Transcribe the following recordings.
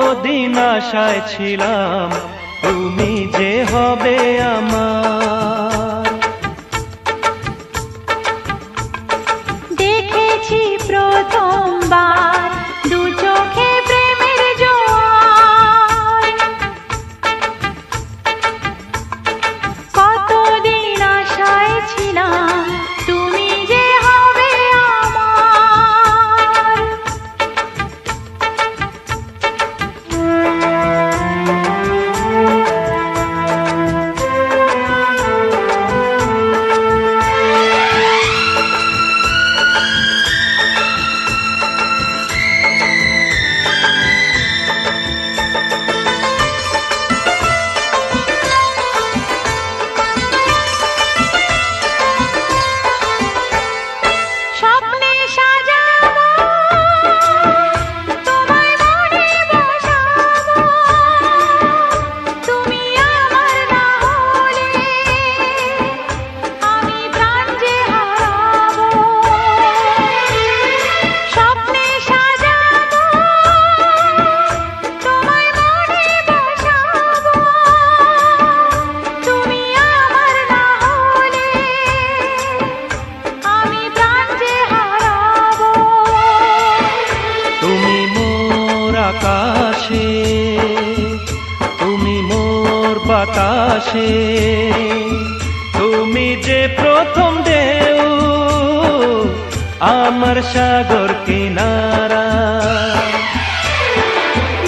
কতদিন আশায় ছিলাম তুমি যে হবে আমার। দেখেছি প্রথমবার দু চোখে প্রেমের জোয়ার, কতদিন আশায় ছিলাম তুমি যে হবে আমার। স্বপ্নে সাজাবো তোমায় মনে বসাবো, তুমি আমার না হলে আমি প্রাণ যে হারাবো। স্বপ্নে সাজাবো তোমায় মনে বসাবো, তুমি আমার না হলে আমি প্রাণ যে হারাবো। তুমি মোর আকাশে, তুমি মোর বাতাসে, তুমি যে প্রথম ঢেউ আমার সাগর কিনারা।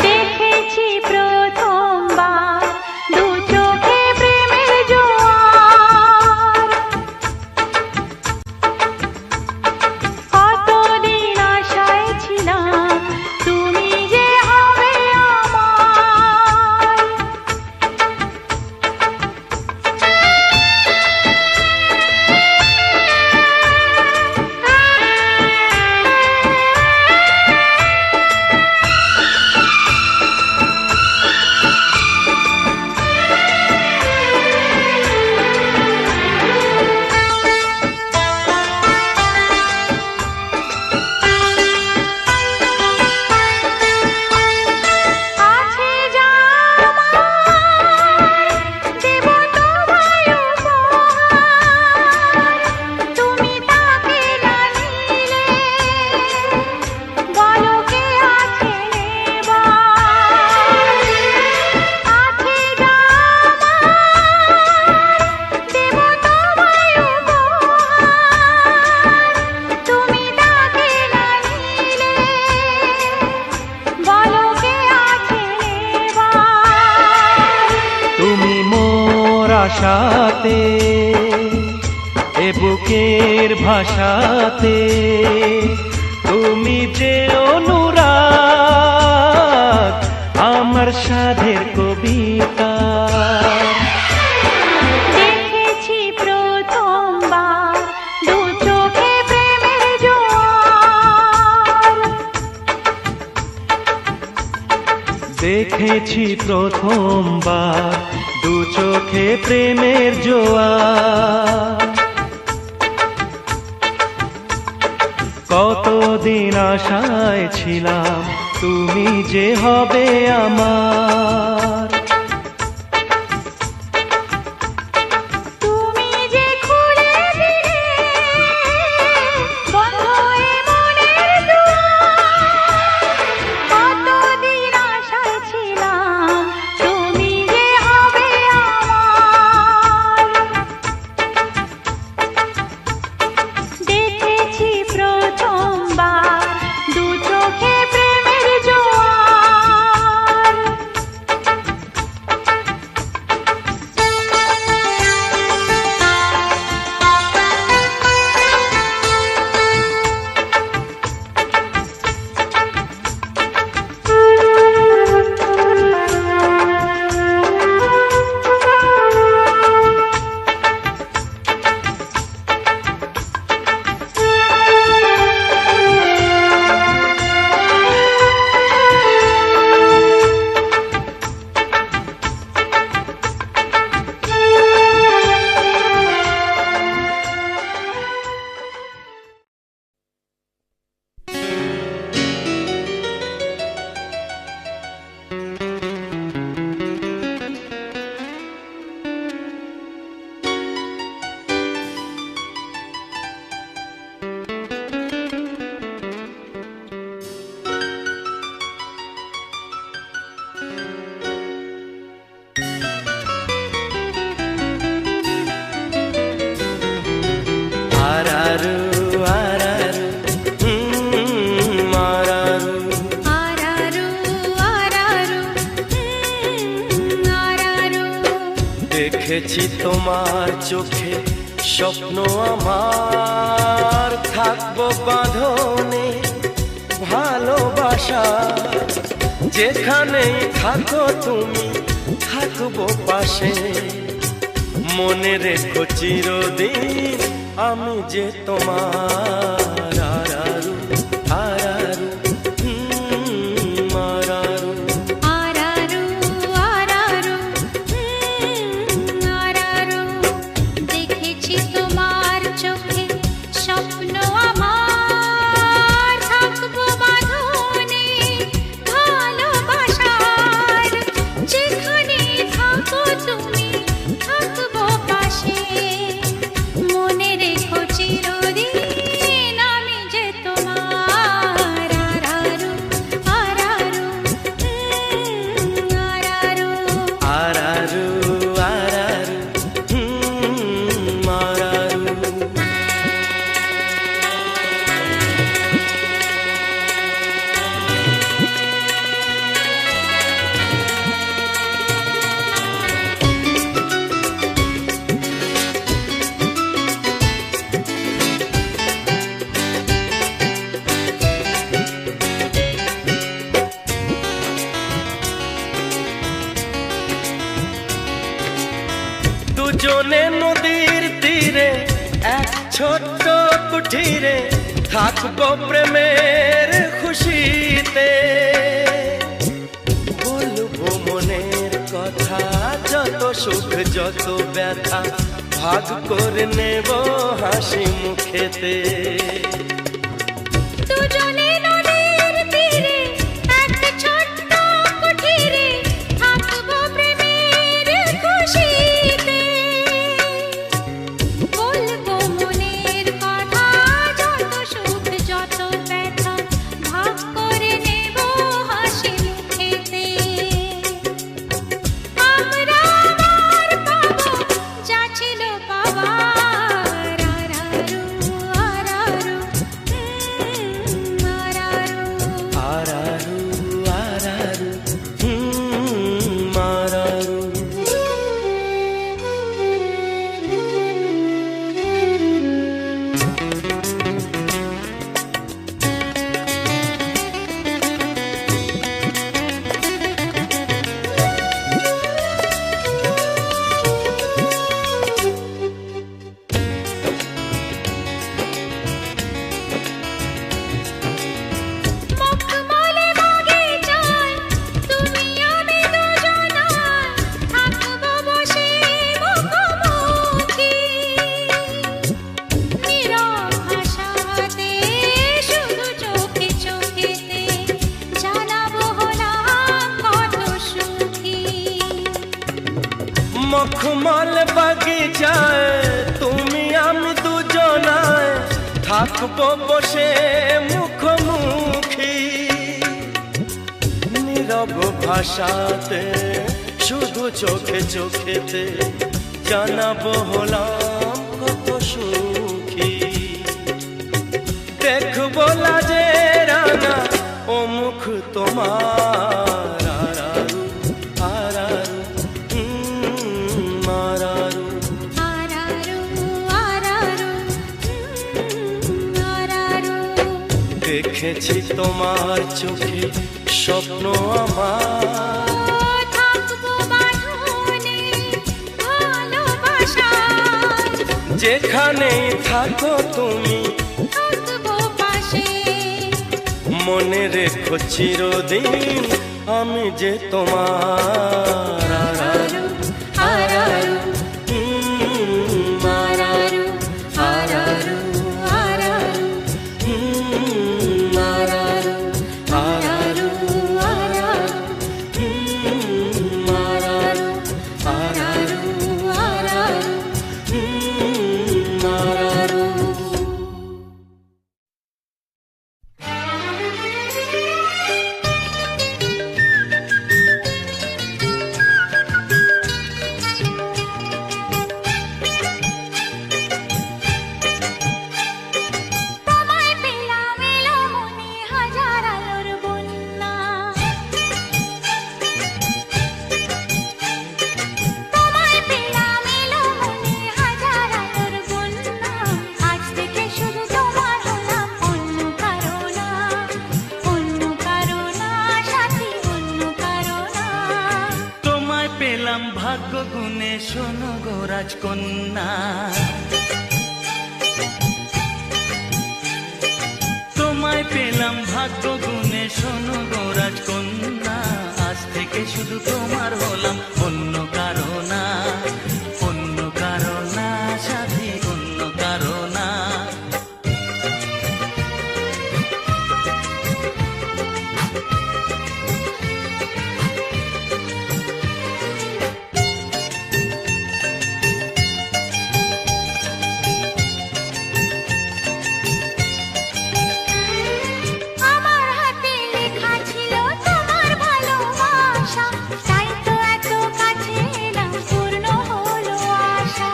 দেখেছি প্রথমবার দু চোখে প্রেমের জোয়ার, কতদিন আশায় ছিলাম তুমি যে হবে আমার। আছে যা আমার দেব তোমায় উপহার, তুমি তাকে না নিলে বলো কে আছে নেবার। আছে যা আমার দেব তোমায় উপহার, তুমি তাকে না নিলে বলো কে আছে নেবার। তুমি মোর আশাতে, এ বুকের ভাষাতে, তুমি যে অনুরাগ আমার সাধের কবিতা। দেখেছি প্রথমবার দু চোখে প্রেমের জোয়ার, দেখেছি প্রথমবার দু চোখে প্রেমের জোয়ার। কতদিন আশায় ছিলাম তুমি যে হবে আমার। তুমি যে খুলে দিলে বন্ধ এ মনের দুয়ার, কতদিন আশায় ছিলাম তুমি যে হবে আমার। দেখেছি প্রথমবার দু চোখে প্রেমের জোয়ার, দেখেছি তোমার চোখে স্বপ্ন আমার, থাকবো বাঁধনে ভালোবাসা, যেখানেই থাকো তুমি থাকবো পাশে, মনে রেখো চিরদিন আমি যে তোমার। আরারু আরারু আরারু আরারু আরারু আরারু, দেখেছি তোমার চোখে স্বপ্ন আমার, থাকবো বাঁধনে ভালোবাসার, যেখানে থাকো তুমি থাকবো পাশে, মনে রেখো চিরদিন আমি যে তোমার। আরারু আরারু আরারু আরারু আরারু আরারু। দুজনে নদীর তীরে এক ছোট্ট কুঠিরে থাকবো প্রেমের খুশিতে, বলবো মনের কথা যত সুখ যত ব্যথা, ভাগ করে নেব হাসি মুখেতে। দুজনে নদীর তীরে এক ছোট্ট কুঠিরে থাকবো প্রেমের খুশিতে, বলবো মনের কথা যত সুখ যত ব্যথা, ভাগ করে নেব হাসি মুখেতে। আমরা আবার পাবো যা ছিল পাবার। আরারু আরারু আরারু আরারু আরারু আরারু। মখমলে বাগিচায় তুমি আমি দুজনায় থাকবো বসে মুখোমুখি, নীরব ভাষাতে শুধু চোখে চোখেতে জানাবো হলাম কত সুখী। মখমল বাগিচায় তুমি আমি দুজনায় থাকবো বসে মুখোমুখি, নীরব ভাষাতে শুধু চোখে চোখেতে জানাবো হলাম কত সুখী। দেখবো লাজে রানা ও মুখ তোমার। আরারু আরারু আরারু আরারু আরারু আরারু, দেখেছি তোমার চোখে স্বপ্ন আমার, থাকবো বাঁধনে ভালোবাসার, যেখানেই থাকো তুমি থাকবো পাশে, মনে রেখো চিরদিন আমি যে তোমার। আরারু আরারু আরারু আরারু আরারু আরারু আরারু আরারু ভাগ্য গুণে শোনো গো রাজকন্যা, তোমায় পেলাম ভাগ্য গুণে শোনো গো রাজকন্যা। আজ থেকে শুধু তোমার হলাম, অন্য কারো না, অন্য কারো না সাথী, অন্য কারো না। আমার হাতে লেখা ছিল তোমার ভালোবাসা, তাই তো এত কাছে এলাম, পূর্ণ হলো আশা।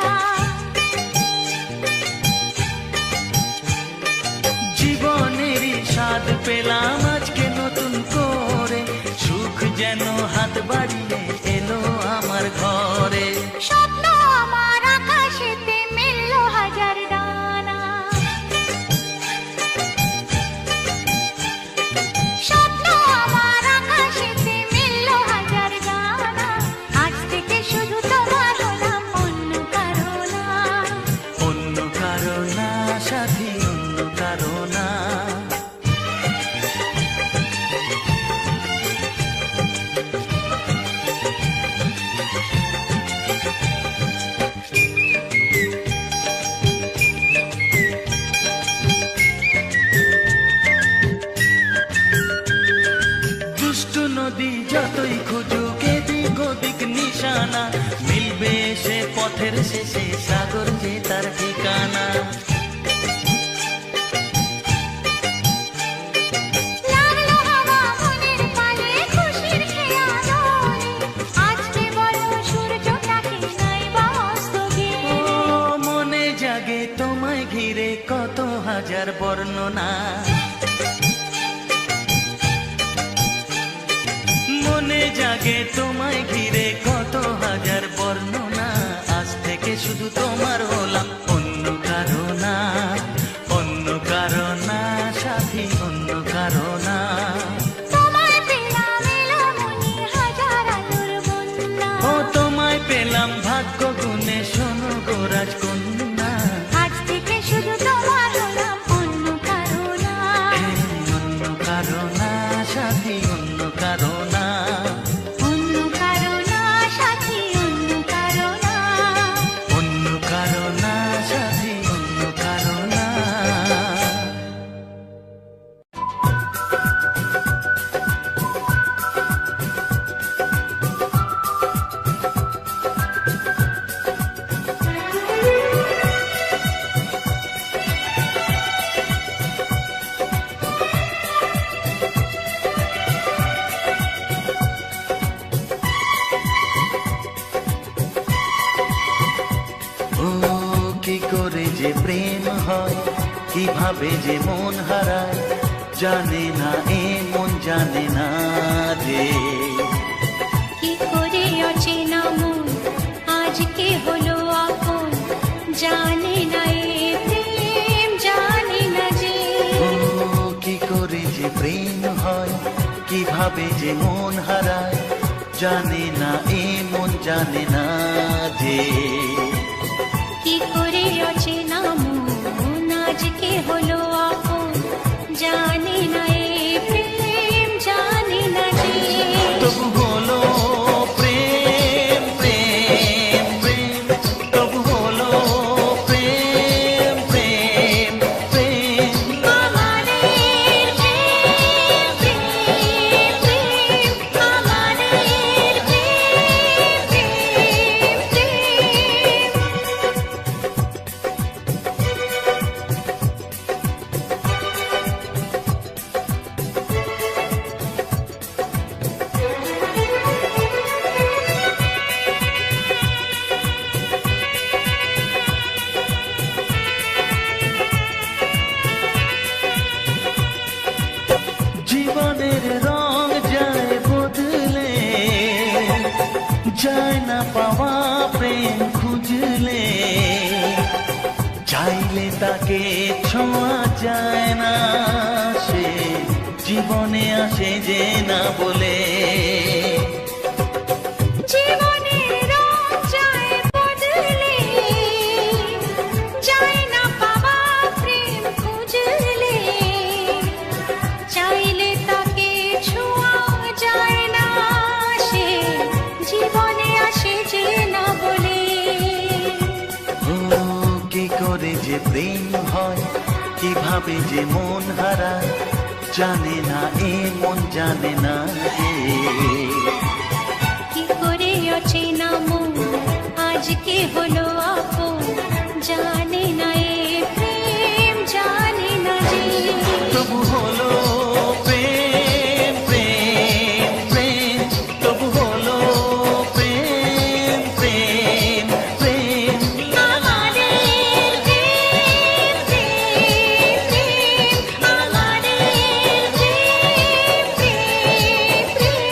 জীবনেরই স্বাদ পেলাম আজকে নতুন করে, সুখ যেন হাত বাড়িয়ে এলো আমার ঘরে। স্বপ্ন আমার আকাশেতে মেললো হাজার ডানা, স্বপ্ন আমার আকাশেতে মেললো হাজার ডানা। আজ থেকে শুধু তোমার হলাম, অন্য কারো না। অন্য কারো না সাথী, অন্য কারো না। দুষ্টু নদী যতই খুঁজুক এদিক ওদিক নিশানা, মিলবে সে পথের শেষে সাগর যে তার ঠিকানা। লাগলো হাওয়া মনের পালে খুশির খেয়ালে, আজকে বলো সূর্যটাকে নাই বা অস্ত ও গেলে। মনে জাগে তোমায় ঘিরে কত হাজার বর্ণনা, মনে জাগে তোমায় ঘিরে কত হাজার বর্ণনা। আজ থেকে শুধু তোমার হলাম, অন্য কারো না, অন্য কারো না সাথী, অন্য কারো না। তোমায় পেলাম এলোমনি হাজার আলোর বন্যা, ও তোমায় পেলাম ভাগ্য গুণে শোনো গো রাজকন্যা। আজ থেকে শুধু তোমার হলাম, অন্য কারো না। অন্য কারো না সাথী, অন্য কারো না। অন্য কারো না সাথী, অন্য কারো না। অন্য কারো না সাথী, অন্য কারো না। ও কি করে যে প্রেম হয়, কিভাবে যে মন হারায়, জানে না এ মন জানে না যে। কি করে অচেনা মন আজকে হলো আপন, জানে না এ প্রেম, জানে না যে। ও কি করে যে প্রেম হয়, কিভাবে যে মন হারায়, জানে না এ মন জানে না যে। কি করে অচেনা মন আজকে হলো আপন, জানে না এ প্রেম, জানে না যে। তবু হলো প্রেম প্রেম প্রেম, তবু হলো প্রেম প্রেম প্রেম। আমাদের প্রেম, প্রেম, প্রেম, আমাদের প্রেম, প্রেম, প্রেম। জীবনের রং যায় বদলে, যায় না পাওয়া প্রেম খুঁজলে, চাইলে তাকে ছোঁয়া যায় না, সে জীবনে আসে যে না বলে। জীবনের প্রেম হয়, কিভাবে যে মন হারায়, জানে না এ মন জানে না যে। কি করে অচেনা মন আজকে হলো আপন, জানে না এ প্রেম জানে না যে। তবু হলো প্রেম প্রেম প্রেম, তবু হলো প্রেম প্রেম প্রেম। আমাদের প্রেম প্রেম প্রেম, আমাদের প্রেম প্রেম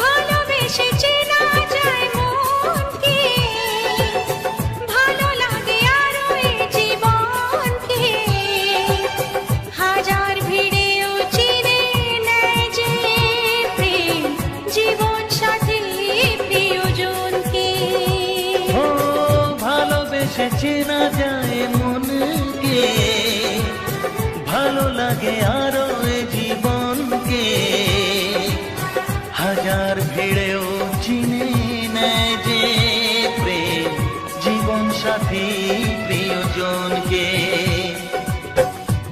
ভালোবেসে চেনা যায় মনকে, ভালো লাগে আরো এ জীবনকে। হাজার ভিড়েও চিনে নেয় যে প্রেম, জীবন সাথী প্রিয়জনকে। ও ভালোবেসে চেনা যায় মনকে, ভালো লাগে আরো এ জীবনকে। হাজার ভিড়েও চিনে নেয় যে প্রেম, জীবন সাথী প্রিয়জনকে।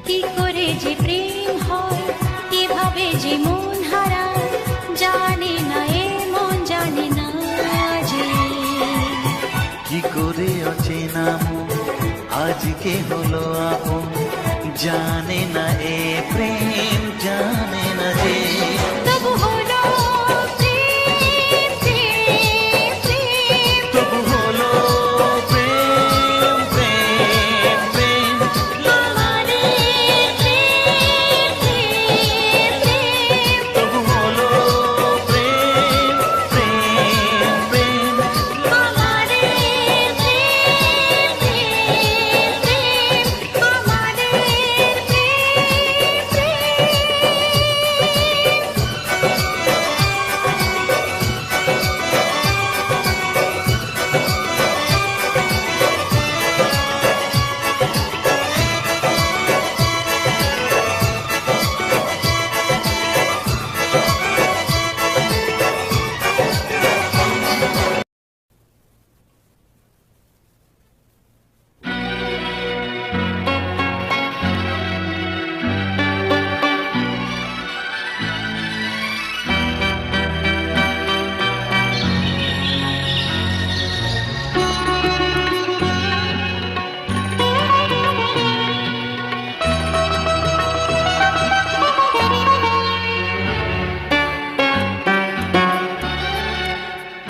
কি করে যে প্রেম হয়, কিভাবে যে মন হারায়, জানে না এ মন জানে না যে। কি করে অচেনা মন আজকে হলো আপন, জানে না এ প্রেম জানে না যে। তবু হলো প্রেম প্রেম প্রেম, তবু হলো প্রেম প্রেম প্রেম। আমাদের প্রেম প্রেম প্রেম, তবু হলো প্রেম প্রেম প্রেম। আমাদের প্রেম প্রেম প্রেম, আমাদের প্রেম প্রেম।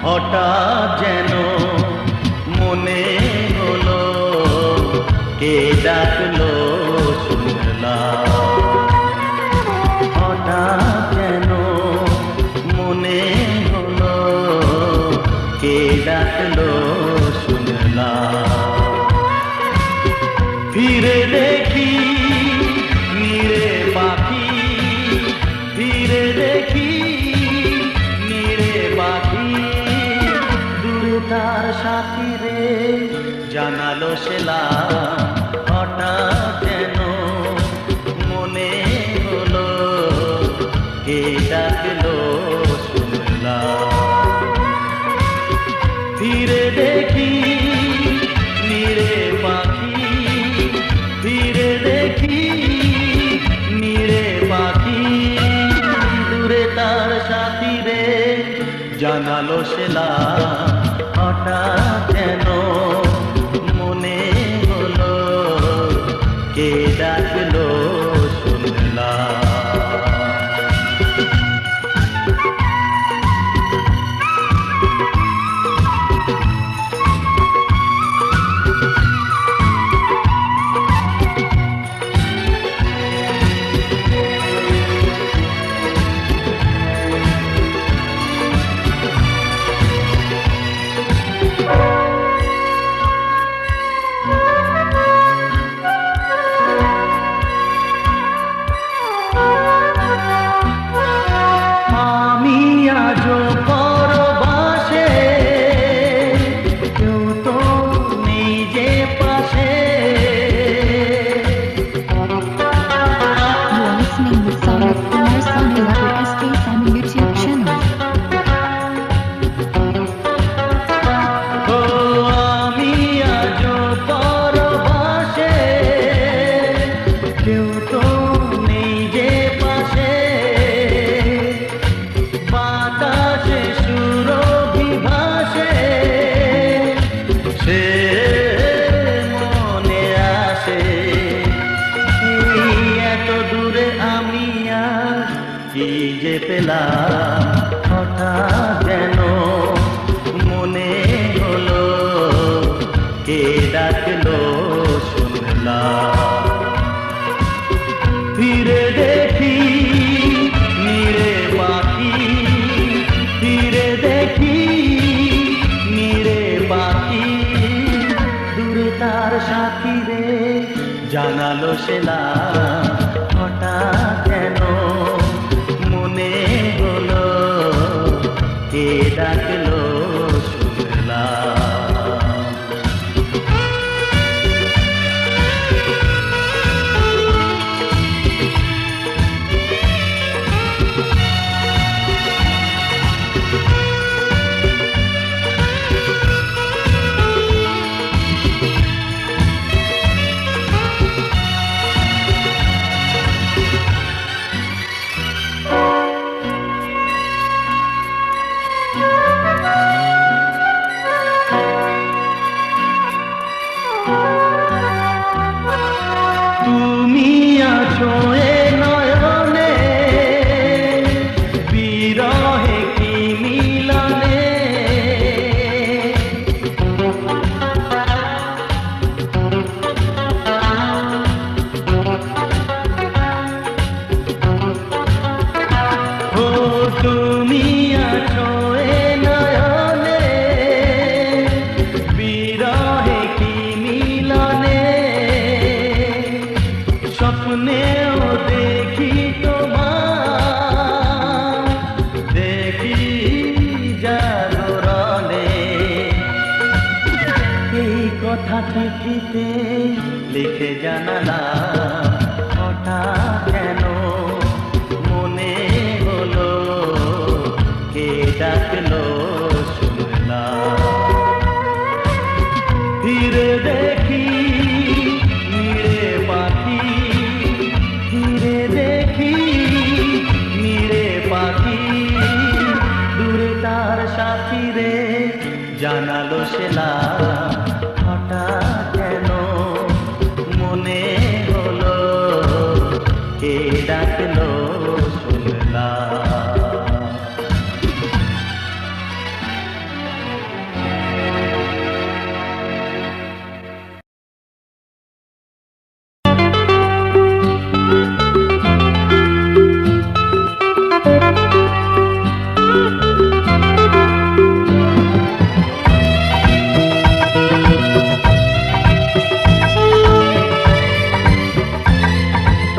হঠাৎ যেন মনে হলো কে ডাকলো শুনলাম। হঠাৎ যেন মনে হলো কে ডাকলো শুনলাম। ফিরে দেখি নীড়ে পাখি, ফিরে দেখি নীড়ে পাখি, দূরে তার সাথী রে জানালো সেলাম। হঠাৎ যেন মনে হলো কে ডাকলো শুনলাম। ফিরে দেখি নীড়ে পাখি, ফিরে দেখি নীড়ে পাখি, দূরে তার সাথী রে জানালো সেলাম। হঠাৎ যেন মনে হলো কে ডাকলো শুনলাম। আজও পরবাসে, কেউ তো নেই যে পাশে। You are listening the song of Kumar Sonu Lover SK Simon YouTube channel. ও আমি আজও পরবাসে, কেউ তো নেই যে পাশে। বাতাসে সুরভি ভাসে, সে মনে আসে। এই এত দূরে আমি আর কি যে পেলাম, হঠাৎ যেন মনে হলো কে ডাকলো শুনলাম। ফিরে দেখি নীড়ে পাখি, ফিরে দেখি নীড়ে পাখি, দূরে তার সাথী রে জানালো সেলা। হঠাৎ যেন মনে হলো কে ডাকলো শুনলাম। তুমি আছো এ নয়নে, বিরহে কি মিলনে। ও তুমি আছো এ নয়নে, বিরহে কি মিলনে। স্বপ্নেও দেখি তোমার, দেখি জাগরণে। এই কথা চিঠিতে লিখে জানালাম, হঠাৎ যেন মনে হলো কে ডাকলো শুনলাম। ফিরে দেখি নীড়ে পাখি, ফিরে দেখি নীড়ে পাখি, দূরে তার সাথী রে জানালো সেলা। হঠাৎ যেন মনে হলো কে ডাকলো শুনলাম।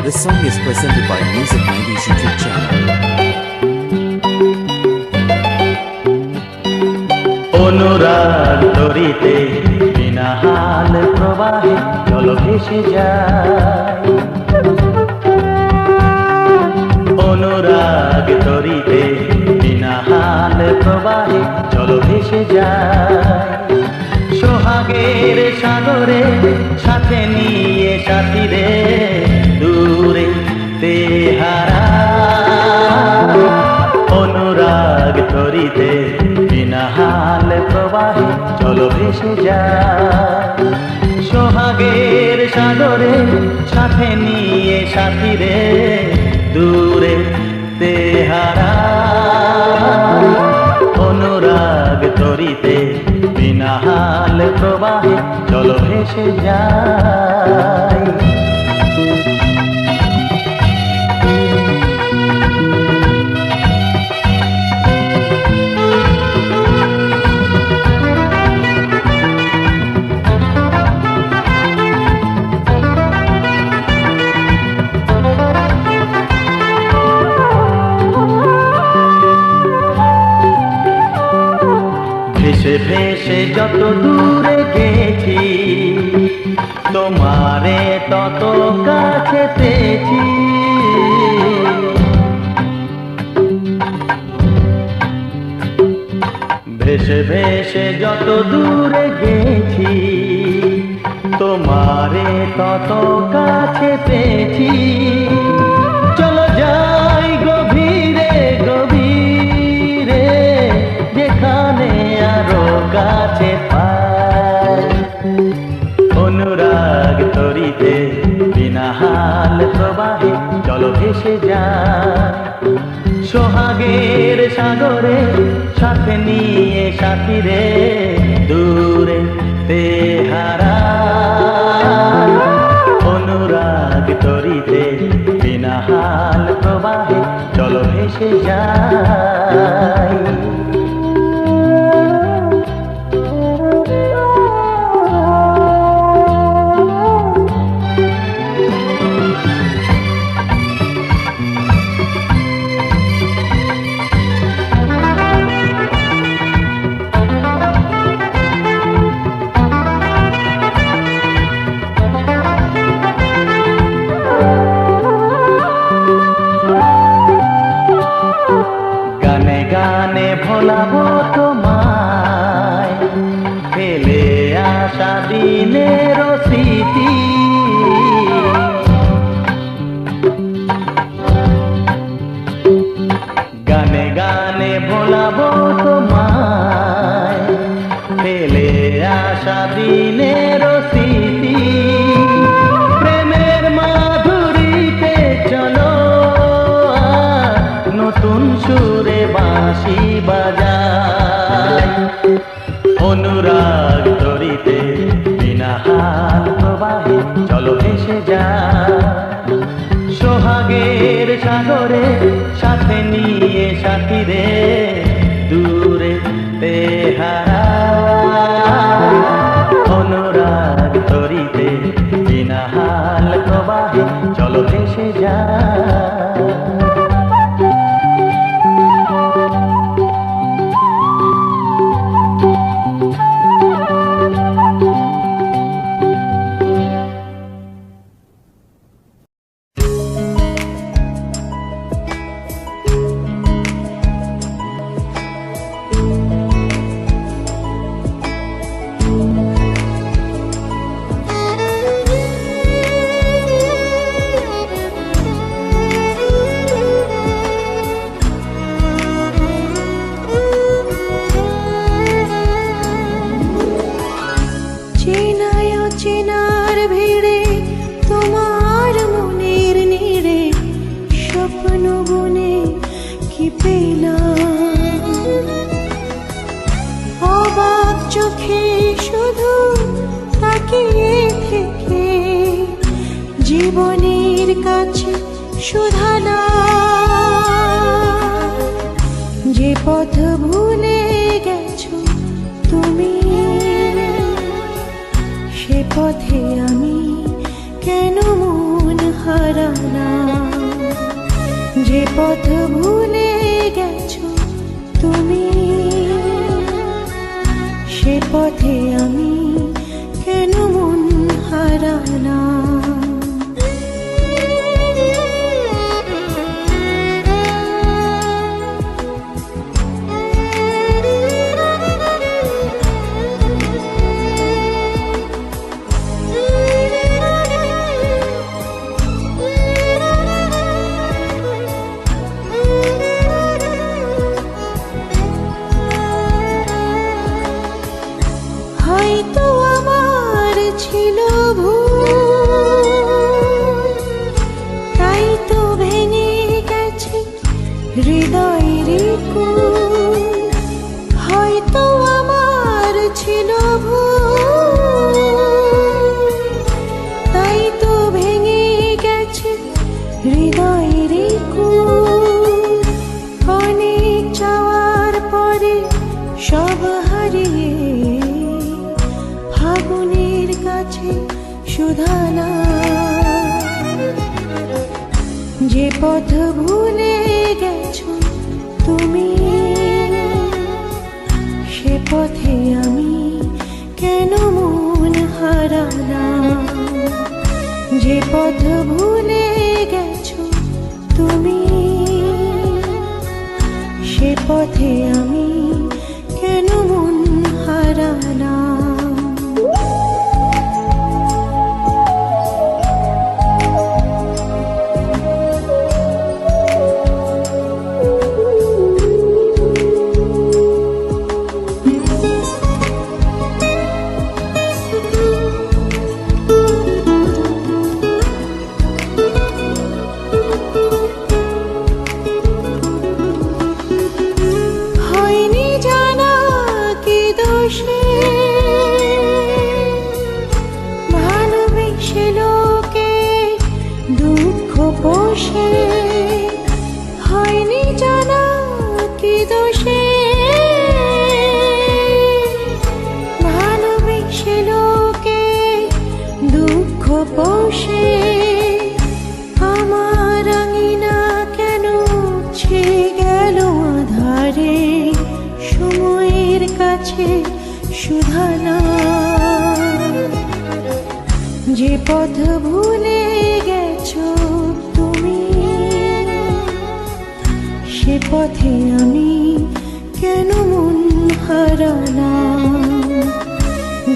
The song is presented by Music 90s YouTube channel. অনুরাগ তরিতে বিনা হাল প্রবাহে জল ভেসে যায়। অনুরাগ তরিতে বিনা হাল প্রবাহে জল ভেসে যায়। সোহাগের সাগরে সাথে নিয়ে সাথী রে দূরে তেহারা। অনুরাগ তরিতে বিনা হাল প্রবাহে চলো ভেসে যায়। সোহাগের সাগরে সাথে নিয়ে সাথী রে দূরে তেহারা। অনুরাগ তরিতে বিনা হাল প্রবাহে চলো ভেসে যায়। ভেসে ভেসে যত দূরে গেছি তোমারে তত কাছে পেয়েছি। ভেসে ভেসে যত দূরে গেছি তোমারে তত কাছে পেয়েছি। চলো যাই গভীরে গভীরে যেখানে আরো কাছে পাই। অনুরাগ তরিতে বিনা হাল প্রবাহে চলো ভেসে যাই। সোহাগের সাগরে সাথে নিয়ে সাথীরে দূরে তেহারাই। অনুরাগ তরিতে বিনা হাল প্রবাহে চলো ভেসে যাই। গানে ভোলাবো তোমায় ফেলে আসা দিনের স্মৃতি। গানে গানে ভোলাবো তোমায় ফেলে আসা দিনের স্মৃতি। প্রেমের মাধুরীতে চলো নতুন সুরে বাঁশি বাজাই। অনুরাগ তরিতে বিনা হাল প্রবাহে চলো ভেসে যাই। সোহাগের সাগরে সাথে নিয়ে সাথীরে দূরে তেহারাই। অনুরাগ তরিতে বিনা হাল প্রবাহে চলো ভেসে যাই। জীবনের কাছে শুধানা যে পথ ভুলে গেছো তুমি, সে পথে আমি কেন মন হারানা। যে পথ ভুলে গেছো তুমি, সে পথে আমি কেন মন হারানা। হয়তো আমার ছিল ভুল, তাই তো ভেঙে গেছে হৃদয়ের কুল। হয়তো আমার ছিল ভুল, তাই তো ভেঙে গেছে হৃদয়ের কুল। অনেক চাওয়ার পরে সব হারিয়ে ফাগুনের কাছে শুধানা। যে পথ ভুলে গেছো তুমি, সে পথে পথ ভুলে গেছো তুমি, সে পথে আমি কেন মন হারালাম। হয়নি জানা কি দোষে ভালোবেসে লোকে দুঃখ পোষে, হয়নি জানা কি দোষে ভালোবেসে লোকে দুঃখ পোষে। আমার আঙিনা কেন ছে গেল আধারে, সময়ের কাছে সুধানা। যে পথ ভুলে গেছো তুমি, সে পথে আমি কেন মন হারালাম।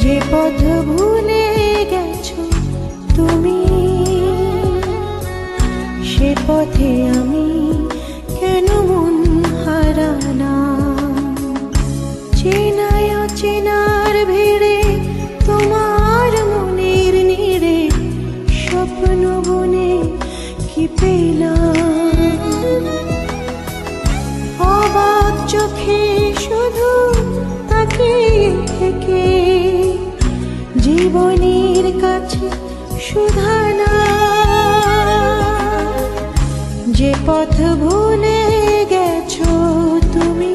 যে পথ ভুলে গেছো তুমি, সে পথে আমি কেন মন হারালাম। চেনায় অচেনার ভিড়ে তোমার মনের নিড়ে স্বপ্ন বনে কি পেলাম। অবাক চোখে শুধু তাকিয়ে থেকে জীবনের কাছে সুধানা। যে পথ ভুলে গেছো তুমি,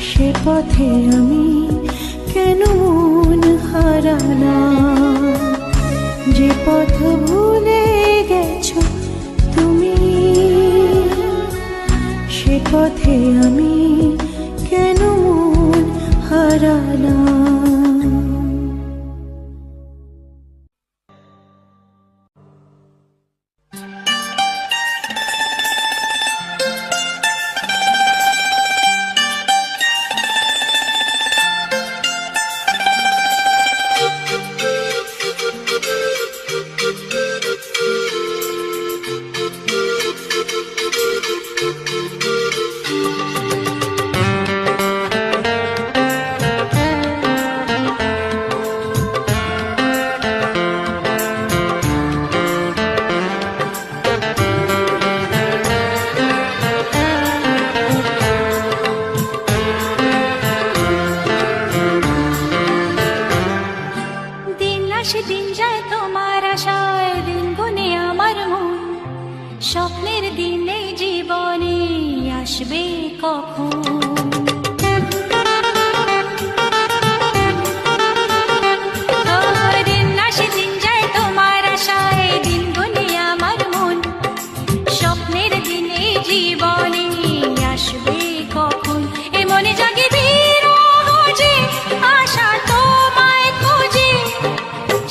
সে পথে আমি কেন মন হারালাম। যে পথ ভুলে গেছো তুমি, সে পথে আমি কেন মন হারালাম। দিন যায় তোমার আশায়, দিন গুনে আমার মন, স্বপ্নের দিন এই জীবনে আসবে কখন। দিন আসে দিন যায় তোমার আশায়, দিন গুনে আমার মন, স্বপ্নের দিন এই জীবনে আসবে কখন। এ মনে জাগে বিরহ যে আশা তোমায় খোঁজে,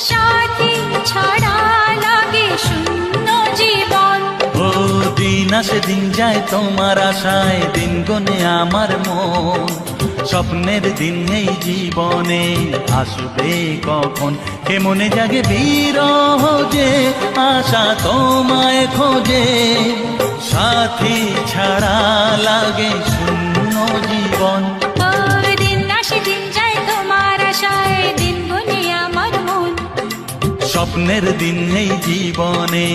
সাথী ছাড়া লাগে শূন্য জীবন। ও দিন আসে দিন যায় তোমার আশায়, দিন গনে আমার মন, স্বপ্নের দিন এই জীবনে আসবে কখন। কে মনে জাগে বিরহ যে আশা তোমায় খোঁজে, সাথী ছাড়া লাগে শূন্য জীবন। দিন আসে দিন যায় তোমার আশায়, দিন গুনে আমার মন, স্বপ্নের দিন এই জীবনে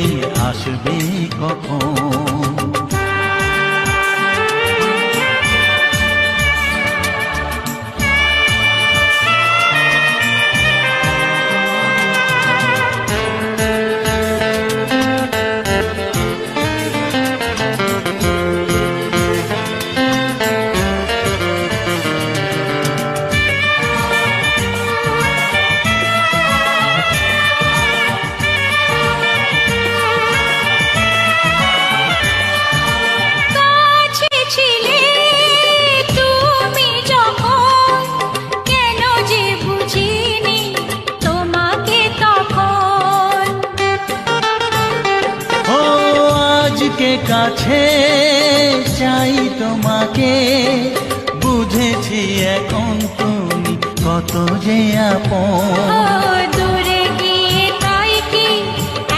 আসবে কখন। তোমাকে, বুঝেছি এখন তুমি কত যে আপন। ও দূরে গিয়ে তাই কি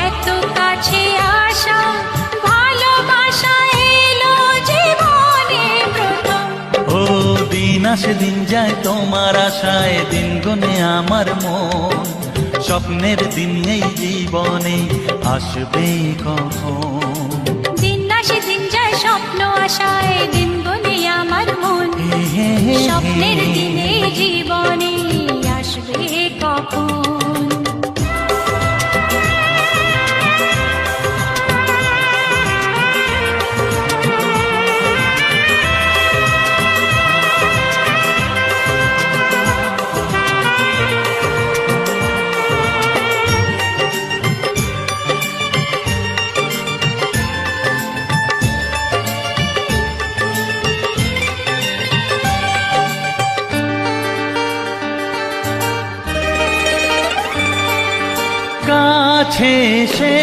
এত কাছে আসা, ভালোবাসা এলো জীবনে প্রথম। ও দিন আসে দিন যায় তোমার আশায়, দিন গুনে আমার মন, স্বপ্নের দিন এই জীবনে আসবে কখন। দিন আসে দিন যায় স্বপ্ন আশায়, দিন গুনে আমার মন, হে হে হে স্বপ্নের হে। দিনে জীবনে আসবে কখন। কাছে এসে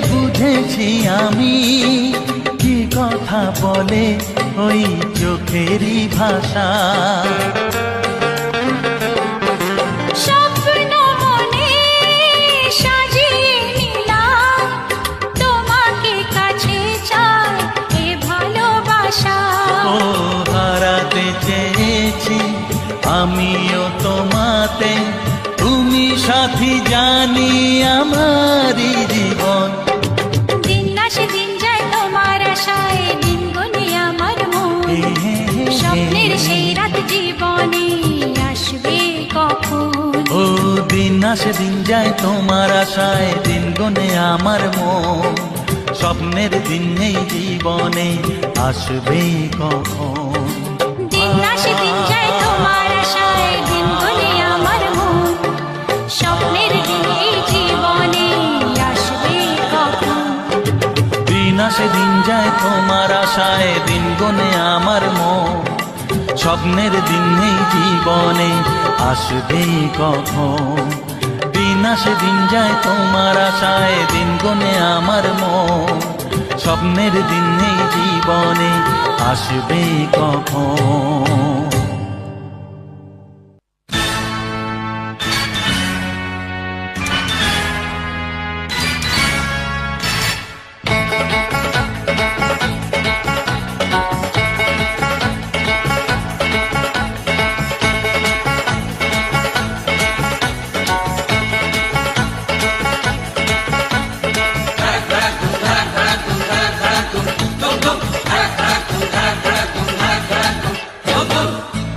বুঝেছি আমি, কি কথা বলে ওই চোখেরই ভাষা। স্বপ্ন মনে সাজিয়ে নিলাম, তোমাকে কাছে চাই এ ভালোবাসা। ও হারাতে চেয়েছি আমিও তোমাতে, তুমি সাথী জানি আমারই জীবন। দিন আসে দিন যায় তোমার আশায়, দিন গুনে আমার মন, হে হে হে হে। স্বপ্নের সেই রাত জীবনে আসবে কখন। ও দিন আসে দিন যায় তোমার আশায়, দিন গুনে আমার মন, স্বপ্নের দিন এই জীবনে আসবে কখন। দিন আসে দিন যায় তোমার আশায়, দিন গুনে আমার মন, স্বপ্নের দিন এই জীবনে আসবে কখন। দিন আসে দিন যায় তোমার আশায়, দিন গুনে আমার মন, স্বপ্নের দিন এই জীবনে আসবে কখন। দিন আসে দিন যায় তোমার আশায়, দিন গুনে আমার মন, স্বপ্নের দিন এই জীবনে আসবে কখন।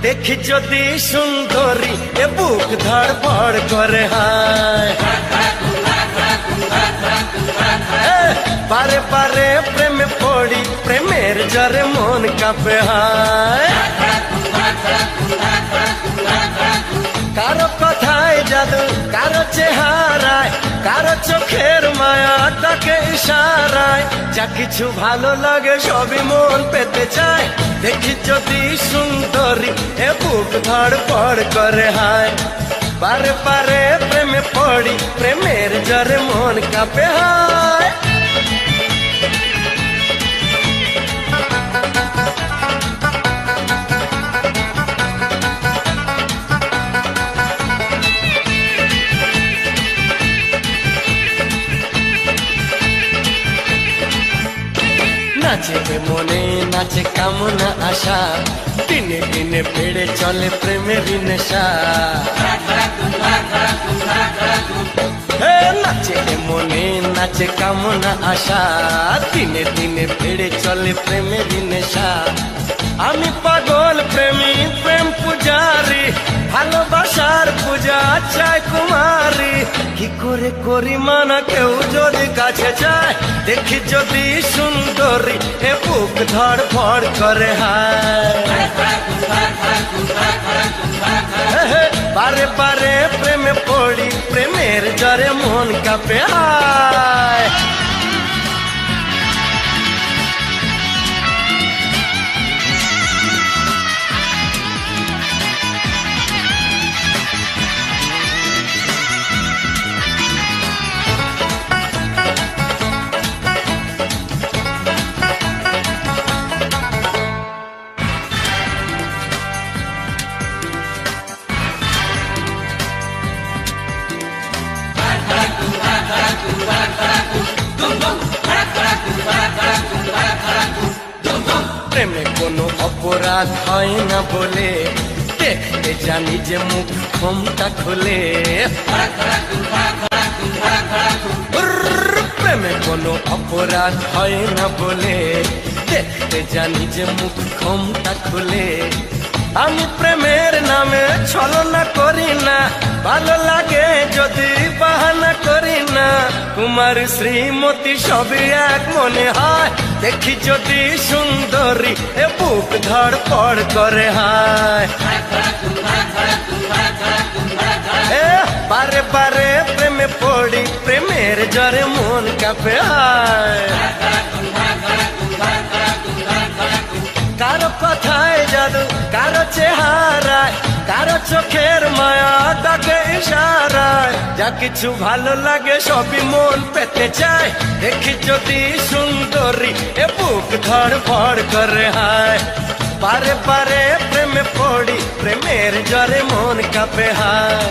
দেখি যদি সুন্দরী এ বুক ধড়ফড় করে হায়, বারে বারে প্রেমে পড়ি, প্রেমের জরে মন কাঁপে হায়। কারো কথায় জাদু, কারো চেহারায়, কারো চোখের মায়া, তাকে ইশারায়, যা কিছু ভালো লাগে সবই মন পেতে চায়। দেখি যদি সুন্দরী এ বুক ধড়ফড় করে হায়, বারে বারে প্রেমে পড়ি, প্রেমের জরে মন কাঁপে হায়। নাচে মনে নাচে কামনা আশা, দিনে দিনে বেড়ে চলে প্রেমের নেশা। হে নাচে মনে নাচে কামনা আশা, দিনে দিনে বেড়ে চলে প্রেমের নেশা। আমি পাগল প্রেমী, প্রেম পূজারি, ভালোবাসার পূজা চাই কুমারী। কি করে করি মানা কেউ যদি কাছে যায়, দেখি যদি সুন্দরী এ বুক ধড়ফড় করে হায়। বারে বারে প্রেমে পড়ি, প্রেমের জরে মন কাঁপে হায়। কোনো অপরাধ হয় না বলে দেখতে জানি যে মুখ ক্ষমতা খুলে প্রেমে কোনো অপরাধ হয় না বলে দেখতে জানি যে মুখ ক্ষমতা খুলে আমি প্রেমের নামে ছলনা করি না ভালো লাগে যদি বাহানা করি না কুমার শ্রীমতী সবই এক মনে হয় দেখি যদি সুন্দরী এ বুক ধড়পড় করে হায় বারে বারে প্রেমে পড়ি প্রেমের জ্বরে মন কাঁপে হায় কারো কথায় জাদু কারো চেহারায় কারো চোখের মায়া ডাকে ইশারায় যা কিছু ভালো লাগে সবই মন পেতে চায় দেখি যদি সুন্দরী এ বুক ধড়ফড় করে হায় বারে বারে প্রেমে পড়ি প্রেমের জ্বরে মন কাঁপে হায়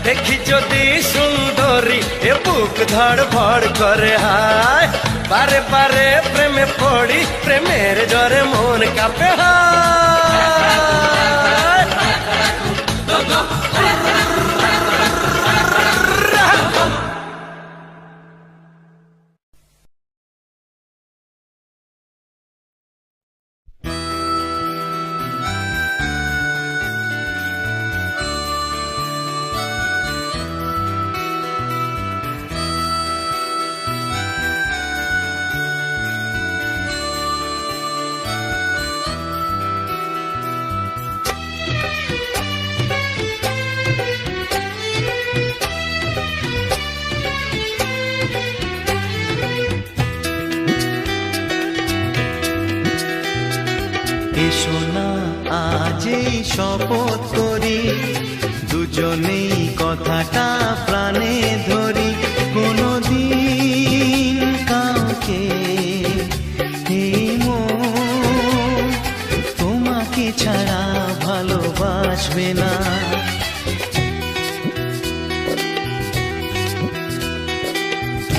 দেখি যদি সুন্দরী এ বুক ধড়ফড় করে হায় বারে বারে প্রেমে পড়ি প্রেমের জ্বরে মন কাঁপে হায় এসো না আজই শপথ করি দুজনেই কথাটা প্রাণে ধরি কোনদিন কাউকে এই মন তোমাকে ছাড়া ভালোবাসবে না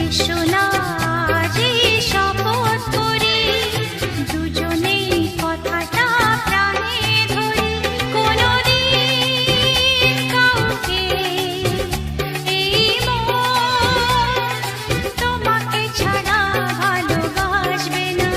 এসো না আজই শপথ করি দুজনেই কথাটা প্রাণে ধরি কোনদিন কাউকে এই মন তোমাকে ছাড়া ভালোবাসবে না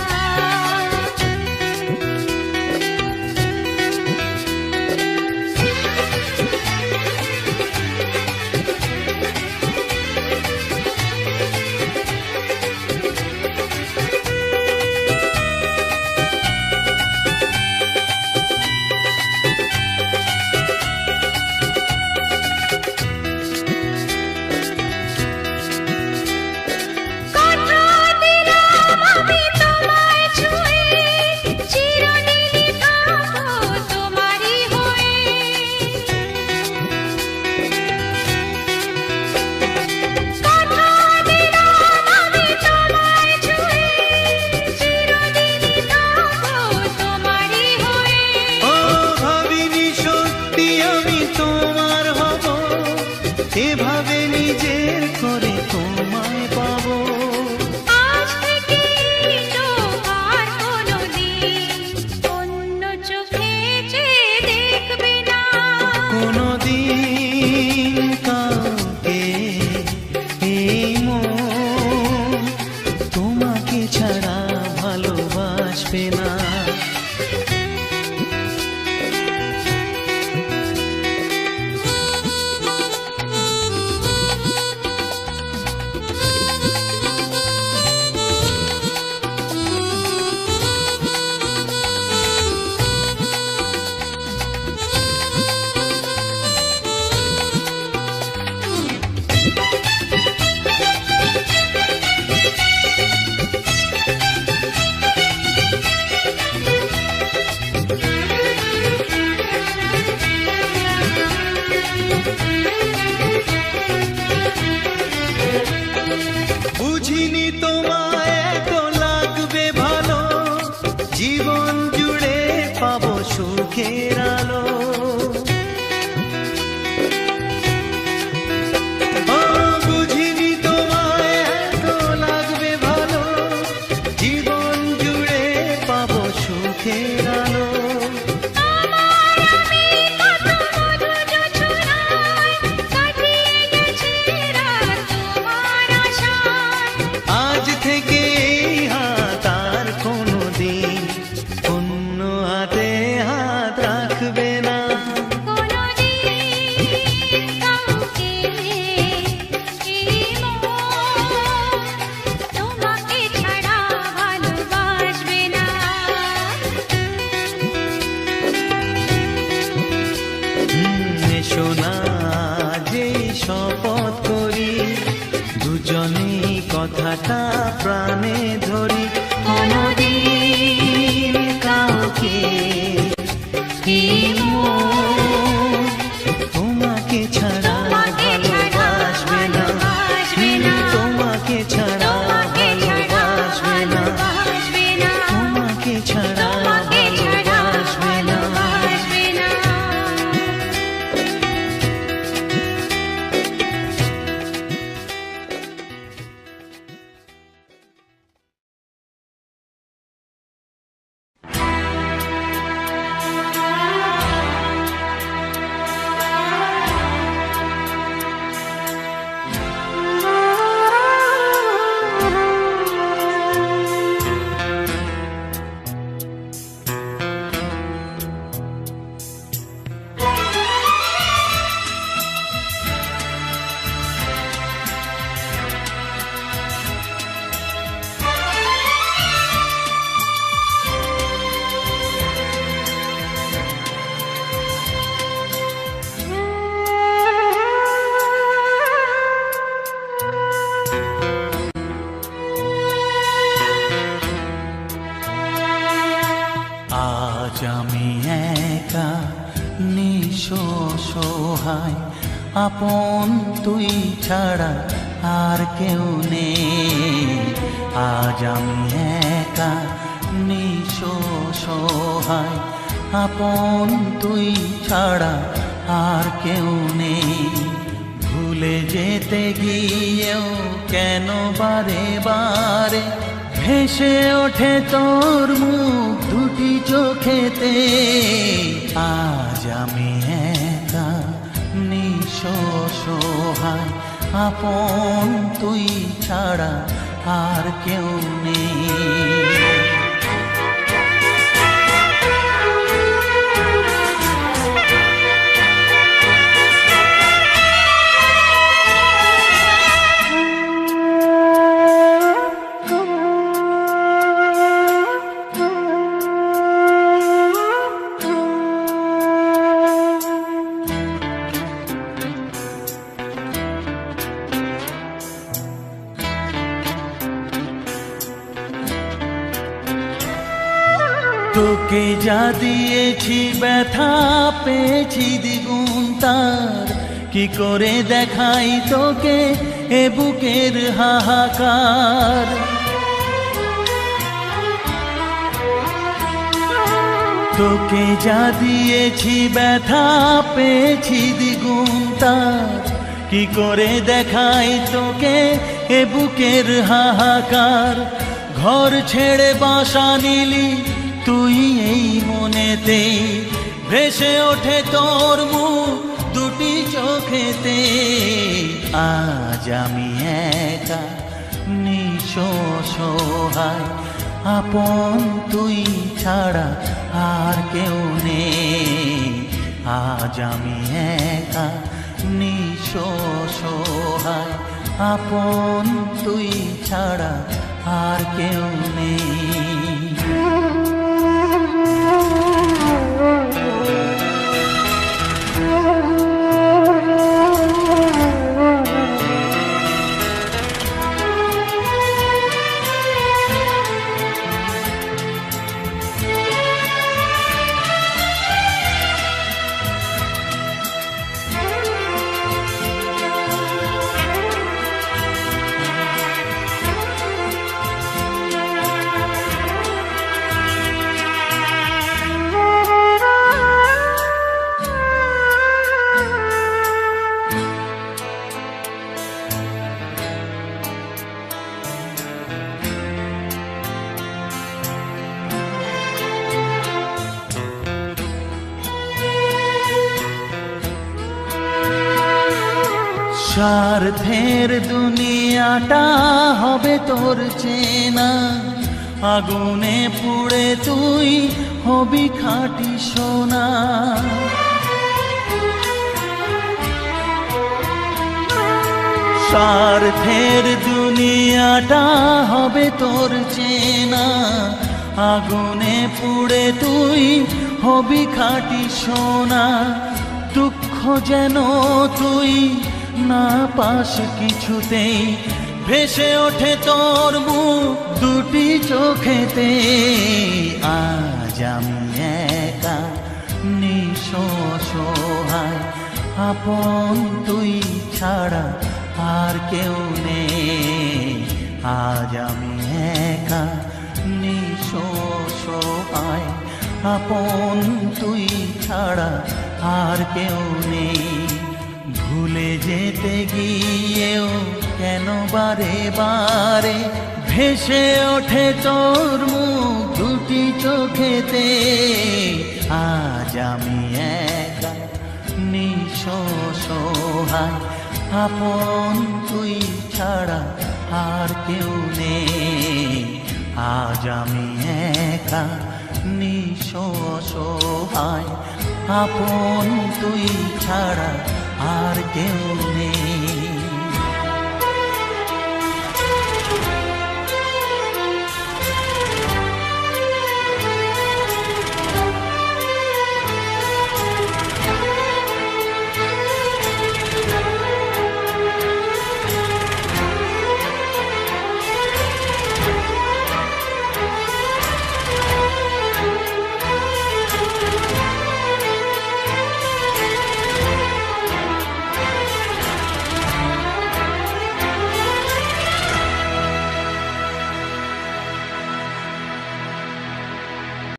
রাখবে না। কোনোদিন কাউকে এই মন তোমাকে ছাড়া ভালোবাসবে না। এসো না যে শপথ করি, দুজনেই কথাটা প্রাণে ধরি। কোনোদিন কাউকে এই মন তোমাকে ছাড়া ভালোবাসবে না। তোমাকে ছাড়া ভালোবাসবে না। তোমাকে ছাড়া ভালোবাসবে না। আজ আমি একা নিঃসহায়, আপন তুই ছাড়া আর কেউ নেই। আজ আমি একা নিঃসহায়, আপন তুই ছাড়া আর কেউ নেই। ভুলে যেতে গিয়েও কেন বারে বারে ভেসে ওঠে তোর মুখ দুটি চোখেতে। আজ আমি একা নিঃসহায়, আপন তুই ছাড়া আর কেউ নেই। তোকে যা দিয়েছি ব্যথা পেয়েছি দ্বিগুণ তার, কি করে দেখাই তোকে এ বুকের হাহাকার। তোকে যা দিয়েছি ব্যথা পেয়েছি দ্বিগুণ তার, কি করে দেখাই তোকে এ বুকের হাহাকার। ঘর ছেড়ে বাসা নিলি তুই এই মনেতে, ভেসে ওঠে তোর মুখ দুটি চোখেতে। আজ আমি একা নিঃসহায়, আপন তুই ছাড়া আর কেউ নেই। আজ আমি একা নিঃসহায়, আপন তুই ছাড়া আর কেউ নেই। স্বার্থের দুনিয়াটা হবে তোর চেনা, আগুনে পুড়ে তুই হবি খাঁটি সোনা। স্বার্থের দুনিয়াটা হবে তোর চেনা, আগুনে পুড়ে তুই হবি খাঁটি সোনা। দুঃখ যেন তুই না পাস কিছুতেই, ভেসে ওঠে তোর মুখ দুটি চোখেতে। আজ আমি একা নিঃসহায়, আপন তুই ছাড়া আর কেউ নেই। আজ আমি একা নিঃসহায়, আপন তুই ছাড়া আর কেউ নেই। ভুলে যেতে গিয়েও কেন বারে বারে ভেসে ওঠে তোর মুখ দুটি চোখেতে। আজ আমি একা নিঃসহায়, আপন তুই ছাড়া আর কেউ নেই। আজ আমি একা নিঃসহায়, আপন তুই ছাড়া আর কেউ নেই।